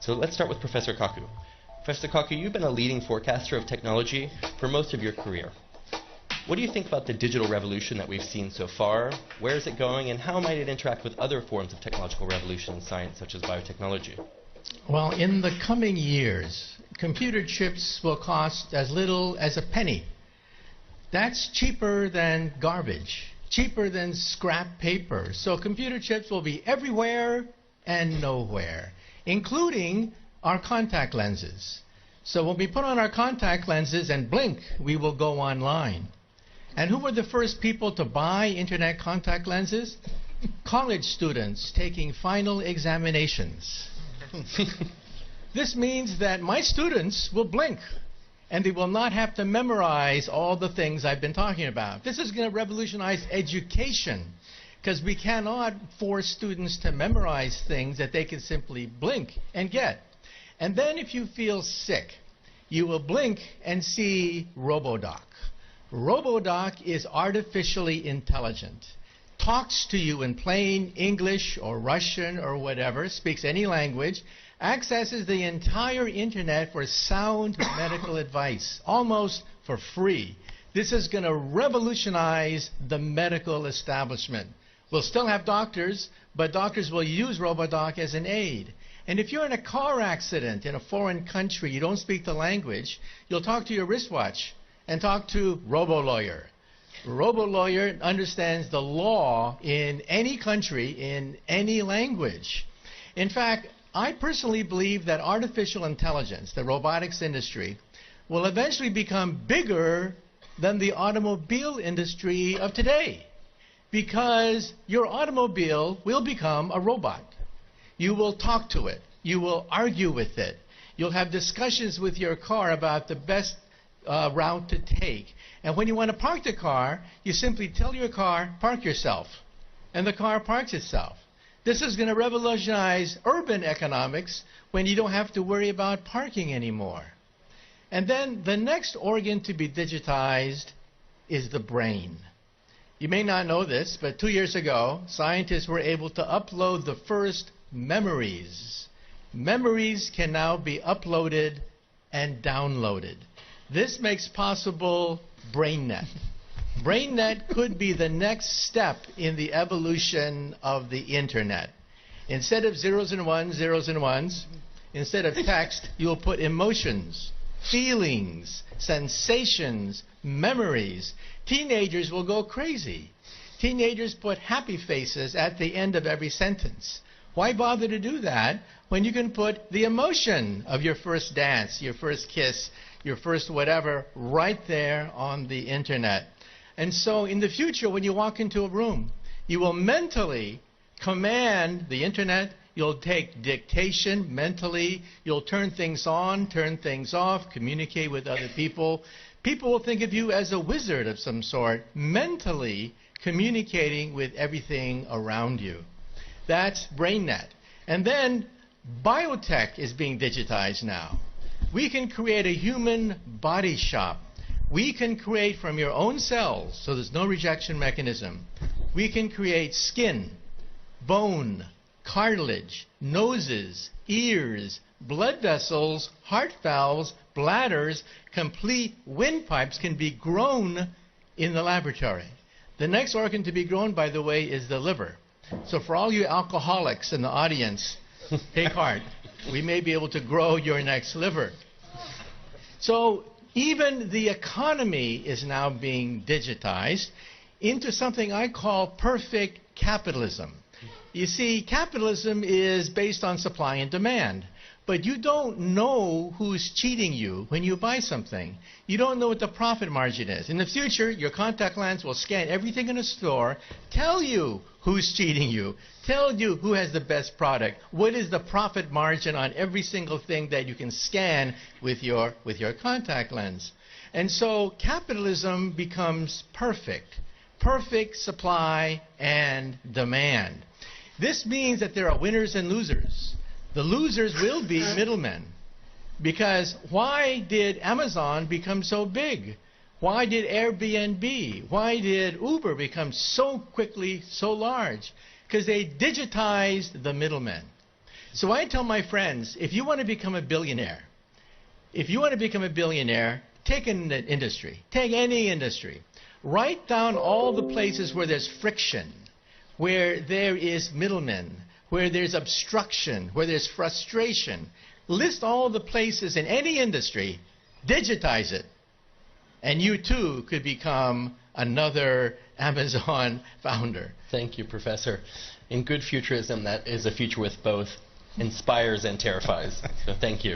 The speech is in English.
So let's start with Professor Kaku. Professor Kaku, you've been a leading forecaster of technology for most of your career. What do you think about the digital revolution that we've seen so far? Where is it going, and how might it interact with other forms of technological revolution in science, such as biotechnology? Well, in the coming years, computer chips will cost as little as a penny. That's cheaper than garbage, cheaper than scrap paper. So computer chips will be everywhere and nowhere, including our contact lenses. So when we put on our contact lenses and blink, we will go online. And who were the first people to buy internet contact lenses? College students taking final examinations. This means that my students will blink, and they will not have to memorize all the things I've been talking about. This is going to revolutionize education, because we cannot force students to memorize things that they can simply blink and get. And then if you feel sick, you will blink and see RoboDoc. RoboDoc is artificially intelligent, talks to you in plain English or Russian or whatever, speaks any language, accesses the entire internet for sound medical advice, almost for free. This is going to revolutionize the medical establishment. We'll still have doctors, but doctors will use RoboDoc as an aid. And if you're in a car accident in a foreign country, you don't speak the language, you'll talk to your wristwatch and talk to RoboLawyer. RoboLawyer understands the law in any country, in any language. In fact, I personally believe that artificial intelligence, the robotics industry, will eventually become bigger than the automobile industry of today, because your automobile will become a robot. You will talk to it. You will argue with it. You'll have discussions with your car about the best route to take. And when you want to park the car, you simply tell your car, park yourself. And the car parks itself. This is going to revolutionize urban economics when you don't have to worry about parking anymore. And then the next organ to be digitized is the brain. You may not know this, but 2 years ago, scientists were able to upload the first memories. Memories can now be uploaded and downloaded. This makes possible BrainNet. BrainNet could be the next step in the evolution of the internet. Instead of zeros and ones, instead of text, you'll put emotions, feelings, sensations, memories. Teenagers will go crazy. Teenagers put happy faces at the end of every sentence. Why bother to do that when you can put the emotion of your first dance, your first kiss, your first whatever, right there on the internet? And so in the future, when you walk into a room, you will mentally command the internet. You'll take dictation mentally. You'll turn things on, turn things off, communicate with other people. People will think of you as a wizard of some sort, mentally communicating with everything around you. That's BrainNet. And then biotech is being digitized now. We can create a human body shop. We can create from your own cells, so there's no rejection mechanism. We can create skin, bone, cartilage, noses, ears, blood vessels, heart valves, bladders, complete windpipes can be grown in the laboratory. The next organ to be grown, by the way, is the liver. So for all you alcoholics in the audience, take heart. We may be able to grow your next liver. So even the economy is now being digitized into something I call perfect capitalism. You see, capitalism is based on supply and demand. But you don't know who's cheating you when you buy something. You don't know what the profit margin is. In the future, your contact lens will scan everything in a store, tell you who's cheating you, tell you who has the best product, what is the profit margin on every single thing that you can scan with your contact lens. And so capitalism becomes perfect supply and demand. This means that there are winners and losers. The losers will be middlemen. Because why did Amazon become so big? Why did Airbnb? Why did Uber become so quickly so large? Because they digitized the middlemen. So I tell my friends, if you want to become a billionaire, take an industry. Take any industry. Write down all the places where there's friction, where there is middlemen, where there's obstruction, where there's frustration. List all the places in any industry, digitize it, and you too could become another Amazon founder. Thank you, Professor. In good futurism, that is a future with both inspires and terrifies. So thank you.